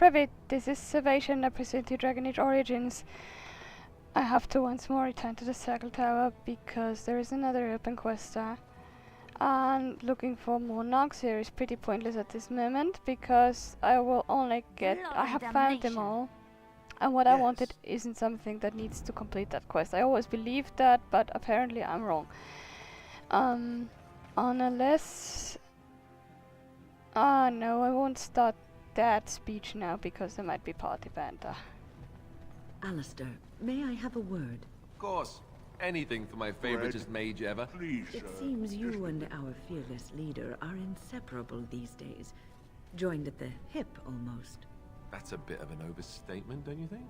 Private, this is Salvation, representing Dragon Age Origins. I have to once more return to the Circle Tower because there is another open quest there. And looking for more Nogs here is pretty pointless at this moment because I will only get... I have found them all. And what I wanted isn't something that needs to complete that quest. I always believed that, but apparently I'm wrong. Unless... no, I won't start that speech now because there might be party banter. Alistair, may I have a word? Of course. Anything for my favoritist mage ever. Please, It seems you and our fearless leader are inseparable these days. Joined at the hip, almost. That's a bit of an overstatement, don't you think?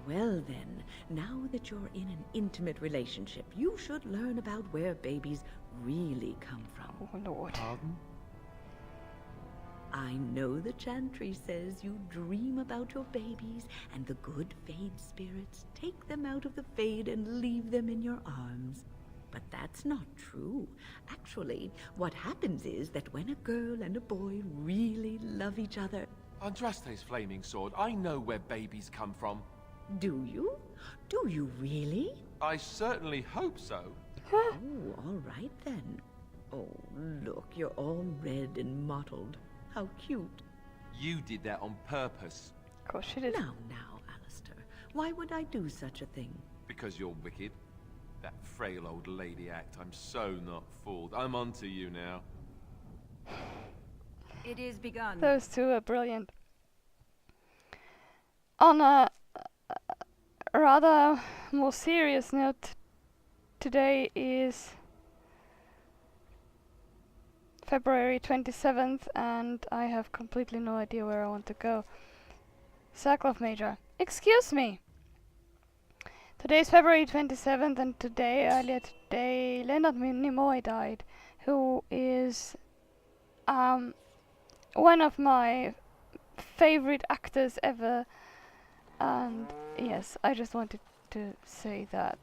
Well then, now that you're in an intimate relationship, you should learn about where babies really come from. Oh Lord. Pardon? I know the chantry says you dream about your babies, and the good Fade spirits take them out of the Fade and leave them in your arms. But that's not true. Actually, what happens is that when a girl and a boy really love each other... Andraste's flaming sword, I know where babies come from. Do you? Do you really? I certainly hope so. Oh, all right then. Oh, look, you're all red and mottled. How cute. You did that on purpose. Of course she did. Now, Alistair. Why would I do such a thing? Because you're wicked. That frail old lady act, I'm so not fooled. I'm onto you now. It is begun. Those two are brilliant. On a rather more serious note, today is February 27th and I have completely no idea where I want to go. Circle of Major. Excuse me! Today is February 27th and earlier today, Leonard Nimoy died, who is one of my favorite actors ever. And yes, I just wanted to say that.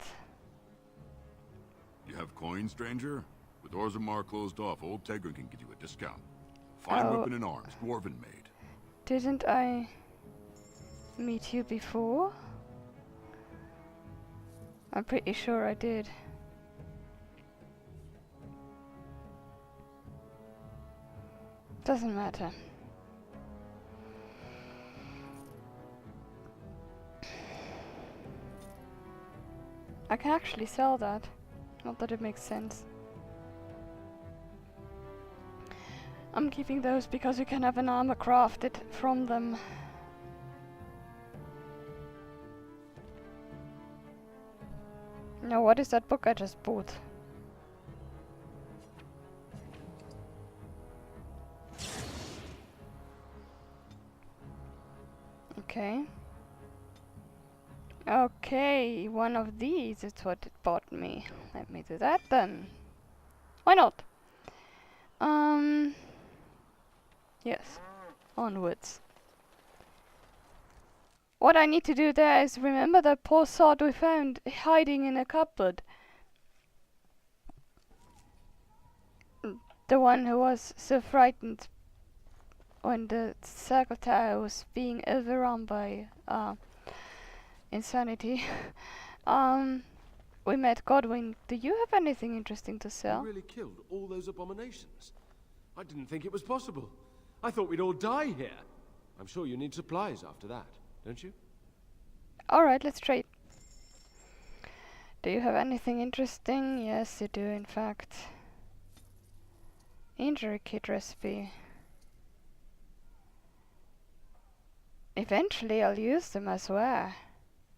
You have coin, stranger? With Orzammar closed off, old Tegra can give you a discount. Fine weapon and arms, dwarven made. Didn't I meet you before? I'm pretty sure I did. Doesn't matter. I can actually sell that. Not that it makes sense. I'm keeping those because you can have an armor crafted from them. Now what is that book I just bought? Okay. Okay, one of these is what it bought me. Let me do that then. Why not? Yes. Onwards. What I need to do there is remember that poor sword we found hiding in a cupboard. The one who was so frightened when the Circle Tower was being overrun by insanity. We met Godwin. Do you have anything interesting to sell? You really killed all those abominations? I didn't think it was possible. I thought we'd all die here. I'm sure you need supplies after that, don't you? Alright, let's trade. Do you have anything interesting? Yes, you do, in fact. Injury kit recipe. Eventually I'll use them, I swear.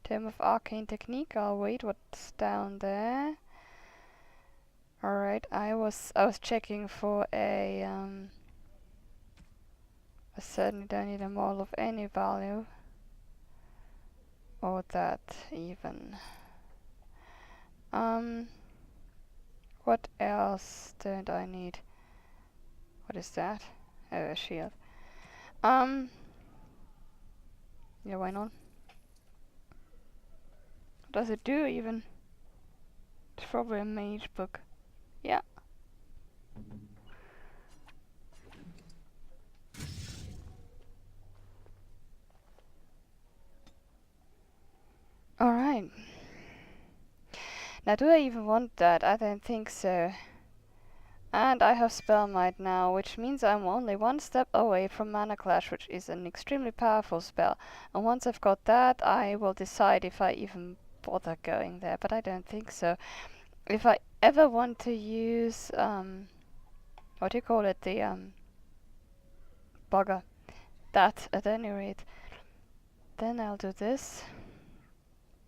Tome of Arcane Technique, I'll wait what's down there. Alright, I was checking for a I certainly don't need a model of any value. Or that even. What else don't I need? What is that? Oh, a shield. Yeah, why not? What does it do even? It's probably a mage book. Yeah. Alright. Now, do I even want that? I don't think so. And I have Spell Might now, which means I'm only one step away from Mana Clash, which is an extremely powerful spell. And once I've got that, I will decide if I even bother going there, but I don't think so. If I ever want to use, what do you call it, the, bugger, that at any rate, then I'll do this.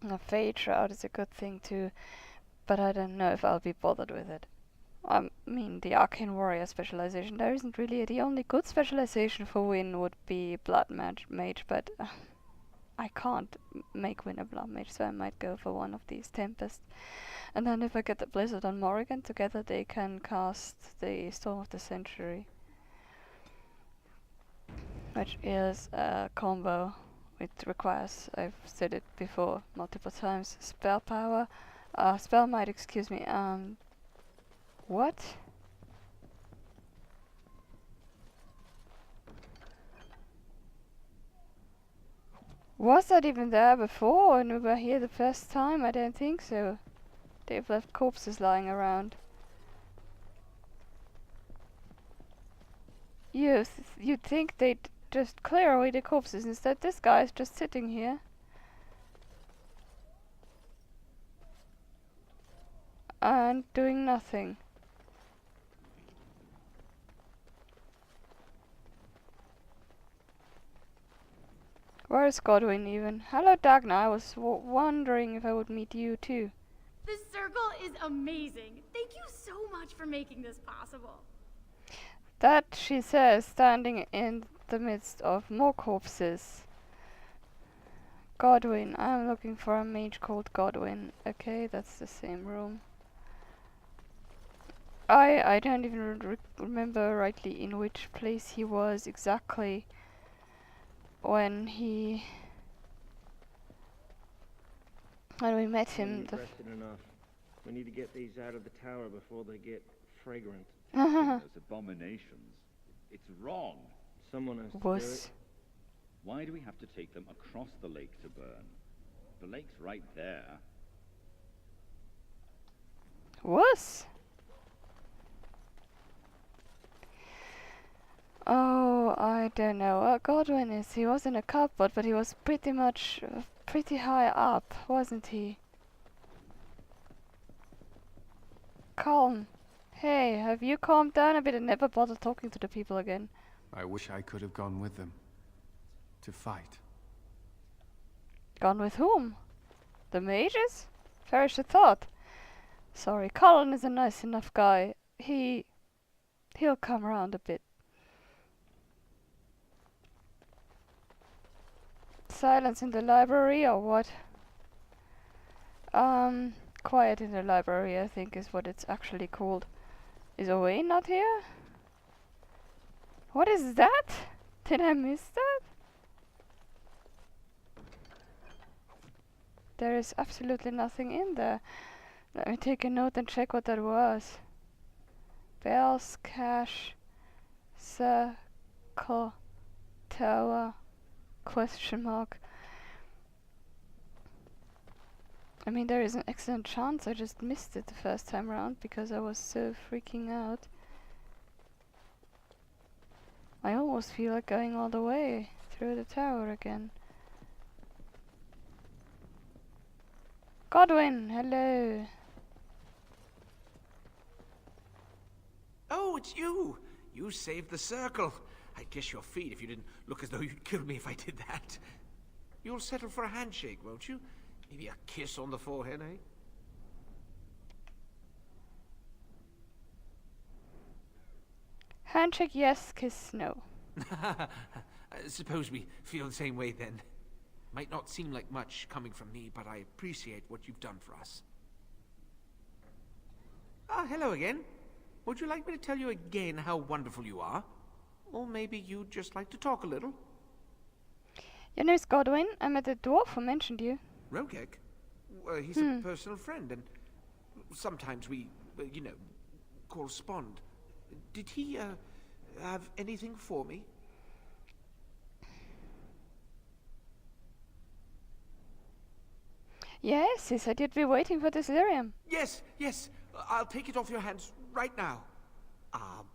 A Fade Shroud is a good thing too, but I don't know if I'll be bothered with it. I mean, the Arcane Warrior specialization, there isn't really the only good specialization for Win would be Blood Mage, but I can't make Win a Blood Mage, so I might go for one of these Tempest. And then if I get the Blizzard and Morrigan together, they can cast the Storm of the Century, which is a combo. It requires, I've said it before multiple times, Spell Power, Spell Might, excuse me, what? Was that even there before when we were here the first time? I don't think so. They've left corpses lying around. You'd think they'd just clear away the corpses. Instead, this guy's just sitting here. And doing nothing. Where is Godwin even? Hello, Dagna. I was wondering if I would meet you too. This circle is amazing. Thank you so much for making this possible. That, she says, standing in the midst of more corpses. Godwin. I'm looking for a mage called Godwin. Okay, that's the same room. I don't even remember rightly in which place he was exactly when we met him. Enough. We need to get these out of the tower before they get fragrant. Those abominations. It's wrong. Someone has to Was. do it. Why do we have to take them across the lake to burn? The lake's right there. Was? Oh, I don't know. Godwin is. He was in a cupboard, but he was pretty much pretty high up, wasn't he? Calm. Hey, have you calmed down a bit and never bothered talking to the people again? I wish I could have gone with them. To fight. Gone with whom? The mages? Perish the thought. Sorry, Colin is a nice enough guy. He'll come around a bit. Silence in the library or what? Quiet in the library, I think is what it's actually called. Is Owain not here? What is that? Did I miss that? There is absolutely nothing in there. Let me take a note and check what that was. Bells, cash, circle, tower, question mark. I mean, there is an excellent chance I just missed it the first time around because I was so freaking out. I almost feel like going all the way through the tower again. Godwin, hello. Oh, it's you! You saved the circle. I'd kiss your feet if you didn't look as though you'd kill me if I did that. You'll settle for a handshake, won't you? Maybe a kiss on the forehead, eh? Handshake yes, kiss no. Suppose we feel the same way then. Might not seem like much coming from me, but I appreciate what you've done for us. Ah, hello again. Would you like me to tell you again how wonderful you are? Or maybe you'd just like to talk a little? Your name's Godwin. I met a dwarf who mentioned you. Rogek? He's a personal friend, and sometimes we, correspond. Did he, have anything for me? Yes, he said you'd be waiting for this lyrium. Yes, yes. I'll take it off your hands right now.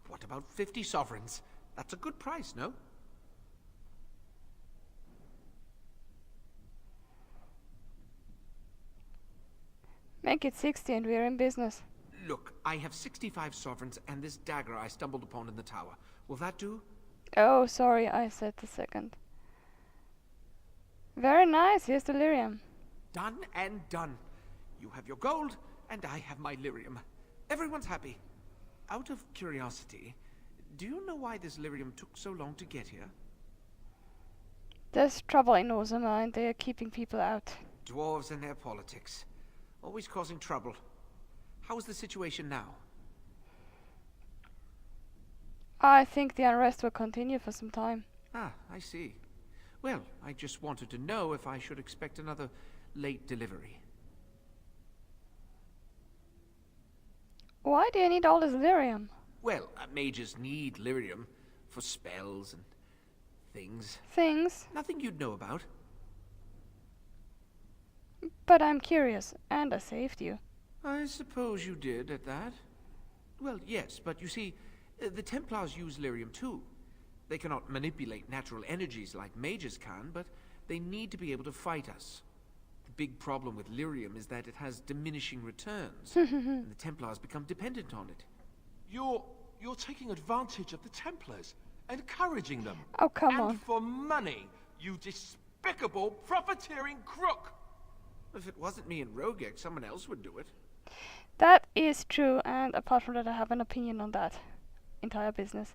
What about 50 sovereigns? That's a good price, no? Make it 60 and we're in business. Look, I have 65 sovereigns and this dagger I stumbled upon in the tower. Will that do? Oh, sorry, I said the second. Very nice, here's the lyrium. Done and done. You have your gold, and I have my lyrium. Everyone's happy. Out of curiosity, do you know why this lyrium took so long to get here? There's trouble in Orzammar and they are keeping people out. Dwarves and their politics. Always causing trouble. How is the situation now? I think the unrest will continue for some time. Ah, I see. Well, I just wanted to know if I should expect another late delivery. Why do you need all this lyrium? Well, mages need lyrium for spells and things. Things? Nothing you'd know about. But I'm curious, and I saved you. I suppose you did at that. Well, yes, but you see, the Templars use lyrium too. They cannot manipulate natural energies like mages can, but they need to be able to fight us. The big problem with lyrium is that it has diminishing returns, and the Templars become dependent on it. You're taking advantage of the Templars, encouraging them. Oh, come on. And for money, you despicable profiteering crook! If it wasn't me and Rogek, someone else would do it. That is true, and apart from that, I have an opinion on that entire business.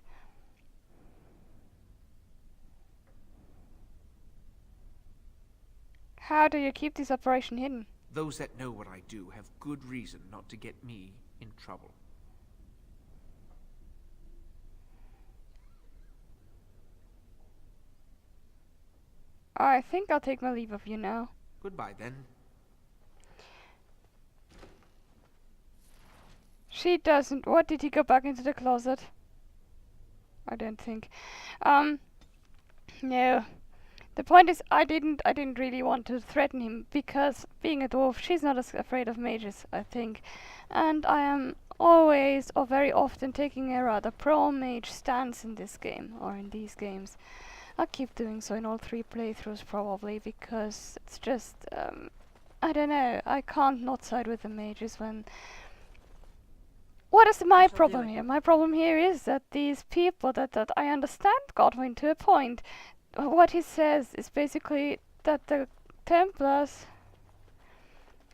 How do you keep this operation hidden? Those that know what I do have good reason not to get me in trouble. I think I'll take my leave of you now. Goodbye, then. She doesn't. What, did he go back into the closet? I don't think. No. The point is, I didn't really want to threaten him because, being a dwarf, she's not as afraid of mages, I think. And I am always, or very often, taking a rather pro-mage stance in this game, or in these games. I'll keep doing so in all 3 playthroughs, probably, because it's just, I don't know, I can't not side with the mages when... What is my problem here? My problem here is that these people, that I understand Godwin to a point. What he says is basically that the Templars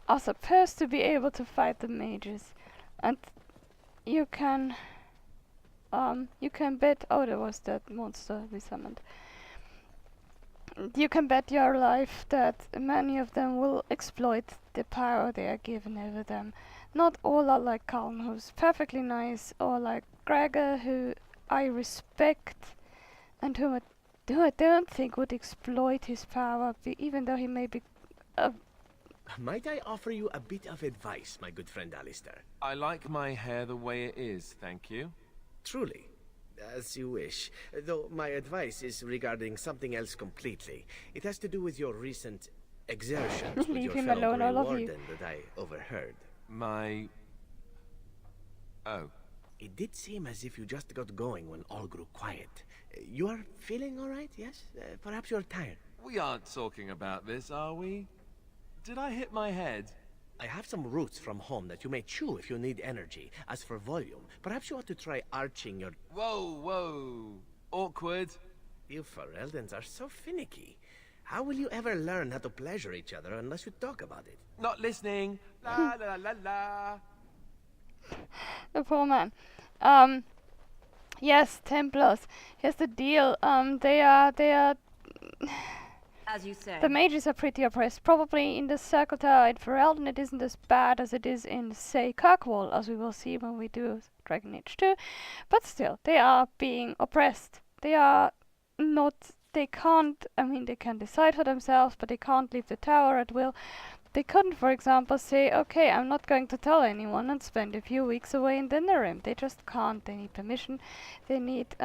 are supposed to be able to fight the mages, and you can bet. Oh, there was that monster we summoned. You can bet your life that many of them will exploit the power they are given over them. Not all are like Calm, who's perfectly nice, or like Gregor, who I respect, and whom I don't think would exploit his power, even though he may be... Might I offer you a bit of advice, my good friend Alistair? I like my hair the way it is, thank you. Truly. As you wish. Though my advice is regarding something else completely. It has to do with your recent exertions with Leave your him fellow alone, all of you. Warden that I overheard. My... Oh. It did seem as if you just got going when all grew quiet. You are feeling all right, yes? Perhaps you're tired. We aren't talking about this, are we? Did I hit my head? I have some roots from home that you may chew if you need energy. As for volume, perhaps you ought to try arching your... Whoa, whoa. Awkward. You Fereldans are so finicky. How will you ever learn how to pleasure each other unless you talk about it? Not listening. La la la la. The poor man. Yes, Templars. Here's the deal. They are... As you say. The mages are pretty oppressed. Probably in the Circle Tower in Ferelden it isn't as bad as it is in, say, Kirkwall, as we will see when we do Dragon Age 2. But still, they are being oppressed. They are not... They can't... I mean, they can decide for themselves, but they can't leave the tower at will. They couldn't, for example, say, okay, I'm not going to tell anyone and spend a few weeks away in Dinnerim. They just can't. They need permission. They need...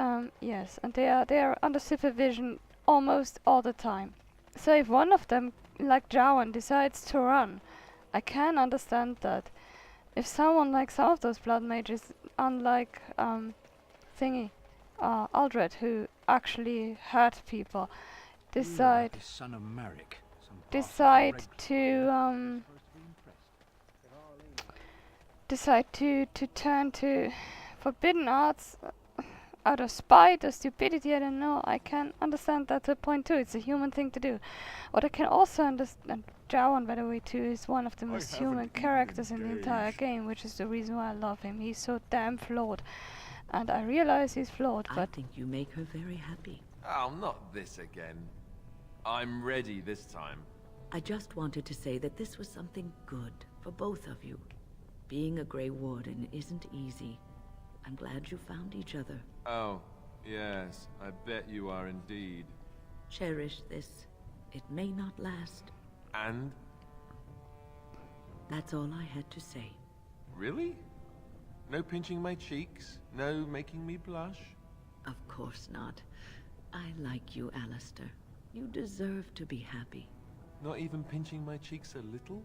yes, and they are under supervision almost all the time. So if one of them like Godwin decides to run. I can understand that. If someone like some of those blood mages, unlike Aldred, who actually hurt people, decide to turn to forbidden arts out of spite or stupidity, I don't know. I can understand that to a point too. It's a human thing to do. What I can also understand, Godwin, by the way, too, is one of the most human characters in the entire game, which is the reason why I love him. He's so damn flawed. And I realize he's flawed, but... I think you make her very happy. Oh, not this again. I'm ready this time. I just wanted to say that this was something good for both of you. Being a Grey Warden isn't easy. I'm glad you found each other. Oh, yes, I bet you are indeed. Cherish this. It may not last. And? That's all I had to say. Really? No pinching my cheeks? No making me blush? Of course not. I like you, Alistair. You deserve to be happy. Not even pinching my cheeks a little?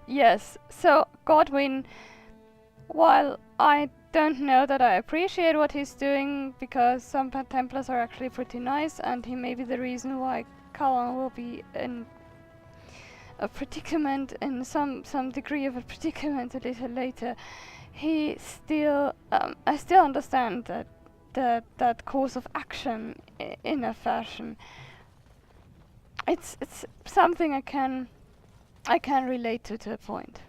Yes, so Godwin, while I don't know that I appreciate what he's doing, because some Templars are actually pretty nice, and he may be the reason why Callan will be in a predicament, in some degree of a predicament a little later, he still, I still understand that course of action in a fashion. It's something I can relate to a point.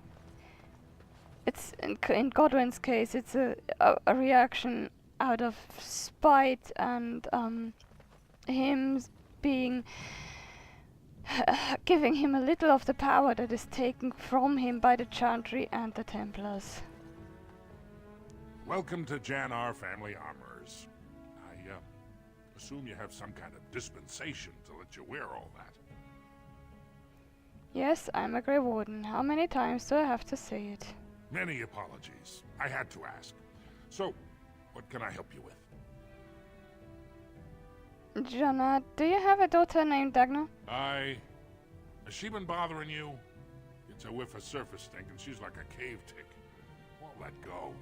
It's in Godwin's case, it's a reaction out of spite and him being giving him a little of the power that is taken from him by the Chantry and the Templars. Welcome to Janar Family Armorers. I assume you have some kind of dispensation to let you wear all that. Yes, I'm a Grey Warden. How many times do I have to say it? Many apologies. I had to ask. So, what can I help you with? Jonna, do you have a daughter named Dagna? Has she been bothering you? It's a whiff of surface stink and she's like a cave tick. Won't let go.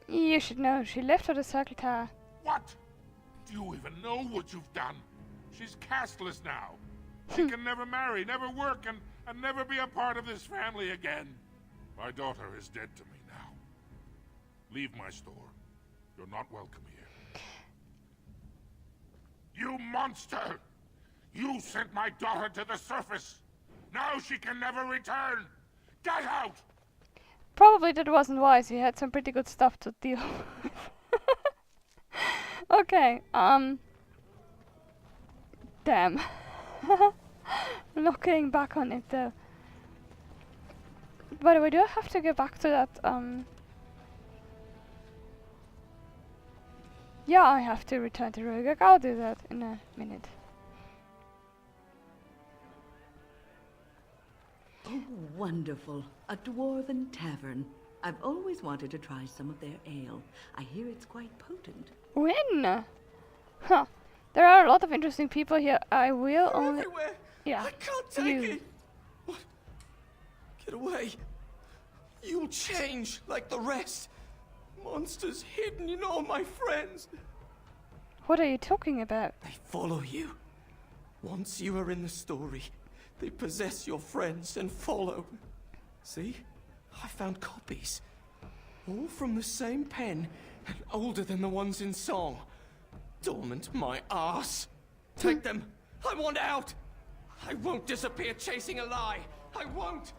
You should know, she left for the Circle Tower. What? Do you even know what you've done? She's castless now. She can never marry, never work, and never be a part of this family again. My daughter is dead to me now. Leave my store. You're not welcome here. You monster! You sent my daughter to the surface! Now she can never return! Get out! Probably that wasn't wise, he had some pretty good stuff to deal with. Okay, damn. Looking back on it though. By the way, do I have to go back to that, yeah, I have to return to Rogak. I'll do that in a minute. Oh, wonderful. A dwarven tavern. I've always wanted to try some of their ale. I hear it's quite potent. When? Huh. There are a lot of interesting people here. I will only... Everywhere. Yeah. I can't take it. What? Get away. You'll change like the rest. Monsters hidden in all my friends. What are you talking about? They follow you. Once you are in the story, they possess your friends and follow. See? I found copies. All from the same pen and older than the ones in song. Dormant my ass. Take them. I want out. I won't disappear chasing a lie. I won't.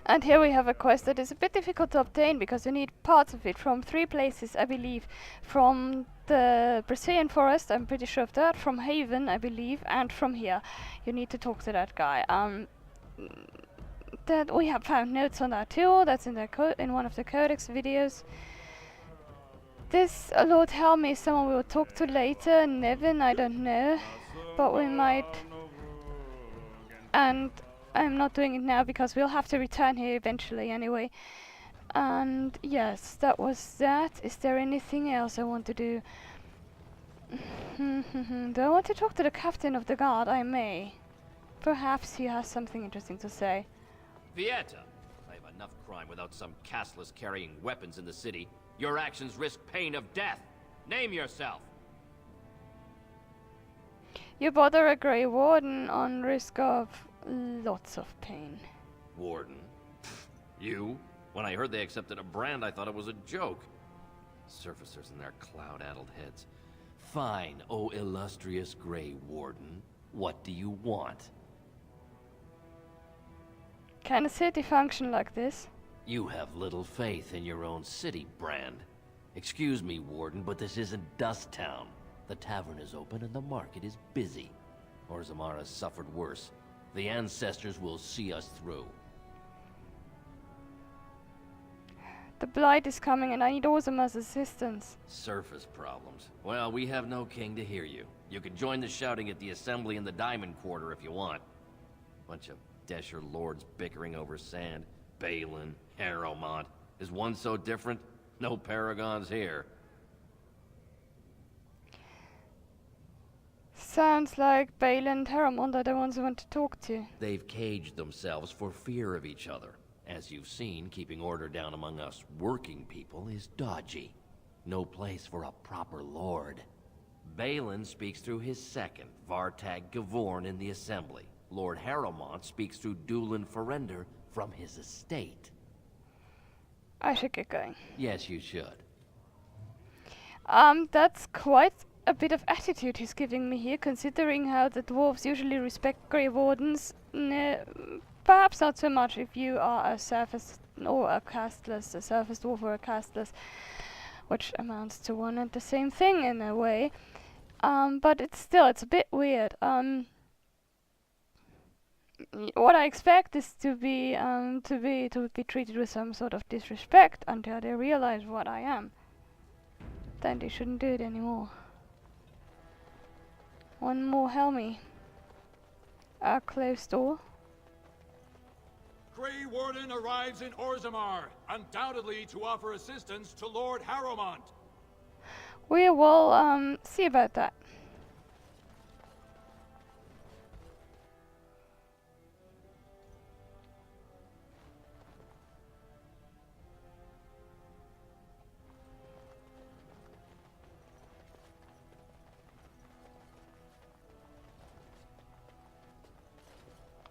And here we have a quest that is a bit difficult to obtain because you need parts of it from 3 places, I believe. From the Brazilian forest, I'm pretty sure of that, from Haven, I believe, and from here. You need to talk to that guy. That we have found notes on that too, that's in in one of the codex videos. This Lord Helm is someone we will talk to later, Nevin, I don't know, but we might. And I'm not doing it now because we'll have to return here eventually anyway. And yes, that was that. Is there anything else I want to do? Do I want to talk to the captain of the guard? I may. Perhaps he has something interesting to say. Vieta! I have enough crime without some castless carrying weapons in the city. Your actions risk pain of death. Name yourself! You bother a Grey Warden on risk of lots of pain. Warden? Pfft, you? When I heard they accepted a brand, I thought it was a joke. Surfacers and their cloud-addled heads. Fine, oh illustrious Grey Warden. What do you want? Can a city function like this? You have little faith in your own city, Brand. Excuse me, Warden, but this isn't Dust Town. The tavern is open and the market is busy. Orzammar has suffered worse. The ancestors will see us through. The Blight is coming and I need Orzammar's assistance. Surface problems. Well, we have no king to hear you. You can join the shouting at the assembly in the Diamond Quarter if you want. Bunch of Desher lords bickering over sand. Balin, Harrowmont. Is one so different? No paragons here. Sounds like Balin and Harrowmont are the ones I want to talk to. They've caged themselves for fear of each other. As you've seen, keeping order down among us working people is dodgy. No place for a proper lord. Balin speaks through his second, Vartag Gavorn, in the assembly. Lord Harrowmont speaks through Dulin Ferender from his estate. I should get going. Yes, you should. That's quite a bit of attitude he's giving me here, considering how the dwarves usually respect Grey Wardens. Perhaps not so much if you are a surface or a castless, a surface dwarf or a castless, which amounts to one and the same thing in a way. But it's a bit weird. What I expect is to be treated with some sort of disrespect until they realize what I am. Then they shouldn't do it anymore. One more helmy. A closed door. Grey Warden arrives in Orzammar, undoubtedly to offer assistance to Lord Harrowmont. We will see about that.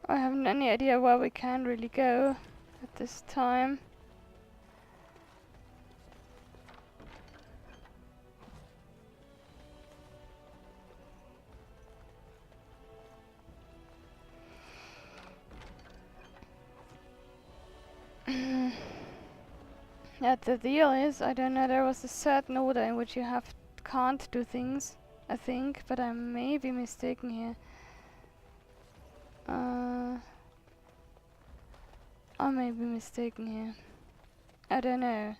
I haven't any idea where we can really go at this time. Yeah, the deal is, I don't know, there was a certain order in which you can't do things, I think, but I may be mistaken here. I may be mistaken here. I don't know.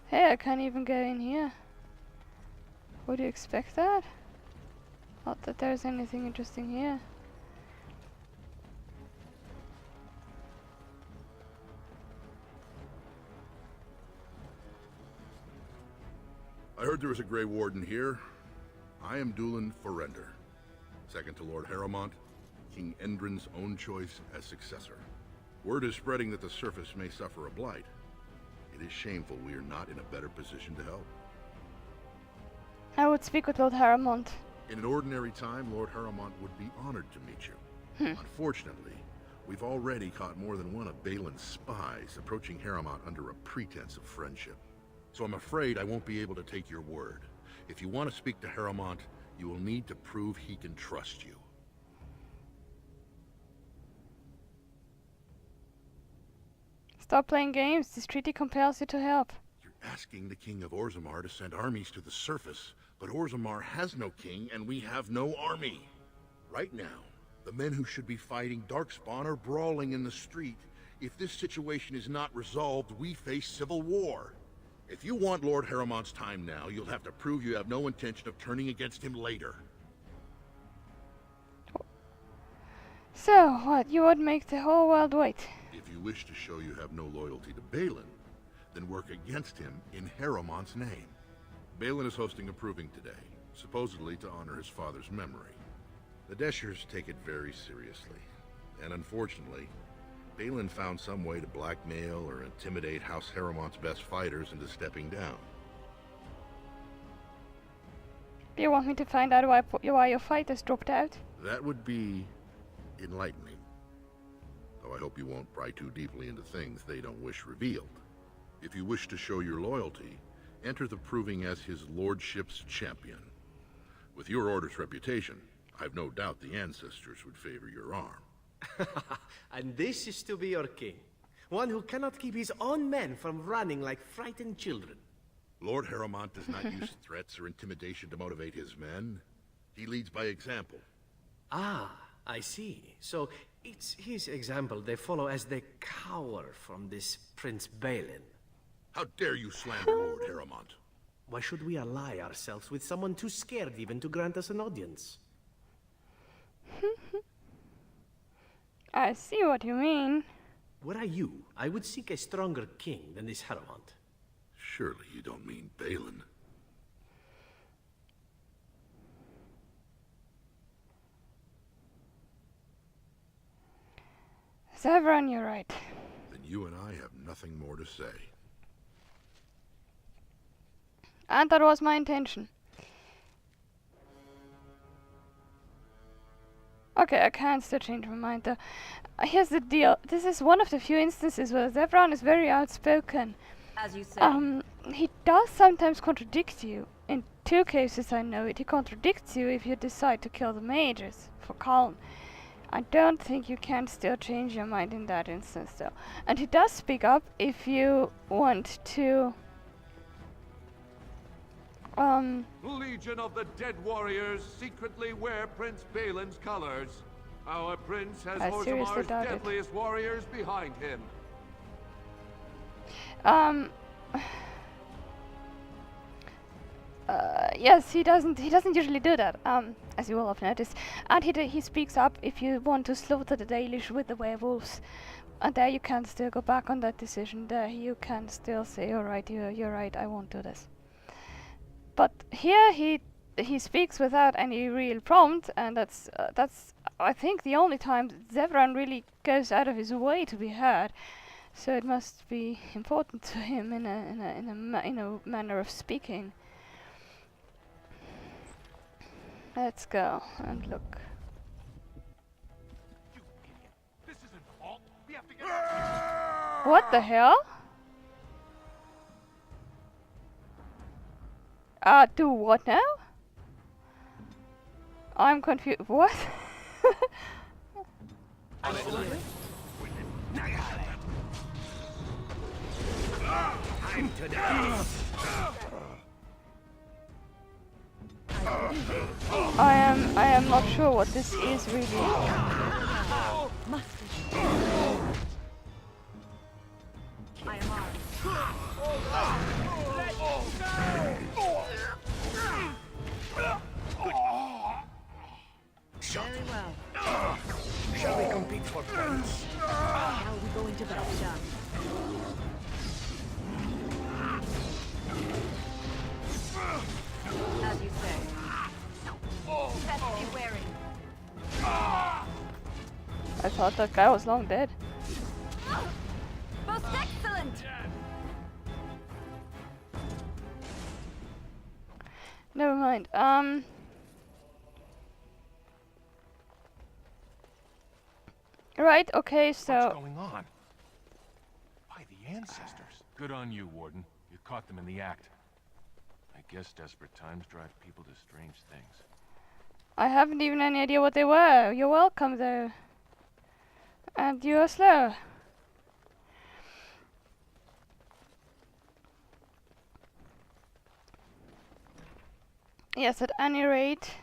Hey, I can't even go in here. Would you expect that? Not that there's anything interesting here. I heard there was a Grey Warden here. I am Dulin Ferender, second to Lord Harrowmont, King Endrin's own choice as successor. Word is spreading that the surface may suffer a blight. It is shameful we are not in a better position to help. I would speak with Lord Harrowmont. In an ordinary time, Lord Harrowmont would be honored to meet you. Unfortunately, we've already caught more than one of Balin's spies approaching Harrowmont under a pretense of friendship. So I'm afraid I won't be able to take your word. If you want to speak to Harrowmont, you will need to prove he can trust you. Stop playing games. This treaty compels you to help. You're asking the King of Orzammar to send armies to the surface, but Orzammar has no king and we have no army. Right now, the men who should be fighting Darkspawn are brawling in the street. If this situation is not resolved, we face civil war. If you want Lord Harrowmont's time now, you'll have to prove you have no intention of turning against him later. So, what? You would make the whole world wait? If you wish to show you have no loyalty to Balin, then work against him in Harrowmont's name. Balin is hosting a proving today, supposedly to honor his father's memory. The Deshers take it very seriously, and unfortunately, Balin found some way to blackmail or intimidate House Harrowmont's best fighters into stepping down. You want me to find out why your fighters dropped out? That would be enlightening. Though I hope you won't pry too deeply into things they don't wish revealed. If you wish to show your loyalty, enter the proving as his lordship's champion. With your order's reputation, I've no doubt the ancestors would favor your arm. And this is to be your king. One who cannot keep his own men from running like frightened children. Lord Harrowmont does not use threats or intimidation to motivate his men. He leads by example. Ah, I see. So it's his example they follow as they cower from this Prince Balin. How dare you slander Lord Harrowmont? Why should we ally ourselves with someone too scared even to grant us an audience? I see what you mean. Were I you, I would seek a stronger king than this Harrowmont. Surely you don't mean Balin. Severin, you're right. Then you and I have nothing more to say. And that was my intention. Okay, I can still change my mind though. Here's the deal. This is one of the few instances where Severin is very outspoken. As you say. He does sometimes contradict you. In 2 cases I know it. He contradicts you if you decide to kill the mages for Kaln. I don't think you can still change your mind in that instance though. And he does speak up if you want to... Legion of the Dead Warriors secretly wear Prince Balin's colors. Our prince has Orzammar's deadliest warriors behind him. Yes, he doesn't usually do that, as you will have noticed. And he speaks up if you want to slaughter the Dalish with the werewolves. And there you can still go back on that decision. There you can still say, alright, you're right, I won't do this. But here he speaks without any real prompt, and that's I think the only time Severin really goes out of his way to be heard. So it must be important to him in a manner of speaking. Let's go and look. This isn't the vault. We have to get What the hell? Do what now? I'm confused. What? I am not sure what this is really. I am armed. Very well. Shall we compete for points? How are we going to get it done? As you say. Best be wary. I thought that guy was long dead. Most excellent! Never mind. Right, okay, so... What's going on? By the ancestors. Good on you, Warden. You caught them in the act. I guess desperate times drive people to strange things. I haven't even any idea what they were. You're welcome, though. And you are slow. Yes, at any rate...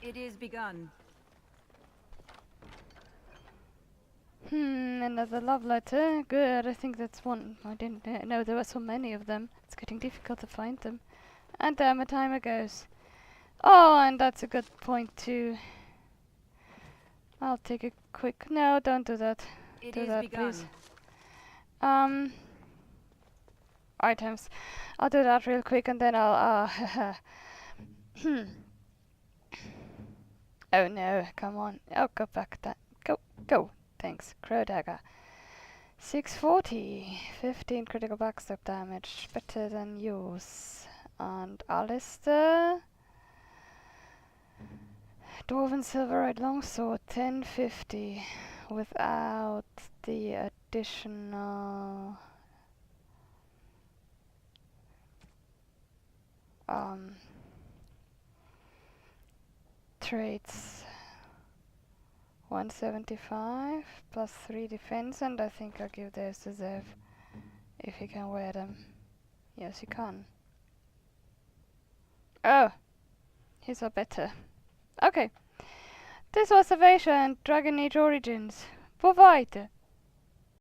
It is begun. Another love letter. Good, I think that's one. I didn't know there were so many of them. It's getting difficult to find them. And damn it, timer goes. Oh, and that's a good point too. I'll take a quick... No, don't do that. Do that, please. Items. I'll do that real quick and then I'll... Oh no, come on. Oh, go back that. Go. Thanks. Crow dagger. 640. 15 critical backstab damage. Better than yours. And Alistair. Dwarven Silverite Longsword. 1050. Without the additional... traits. 175 plus 3 defense, and I think I'll give those to Zev if he can wear them. Yes, he can. Oh, he's a better. Okay, this was Salvation Dragon Age Origins. På weiter!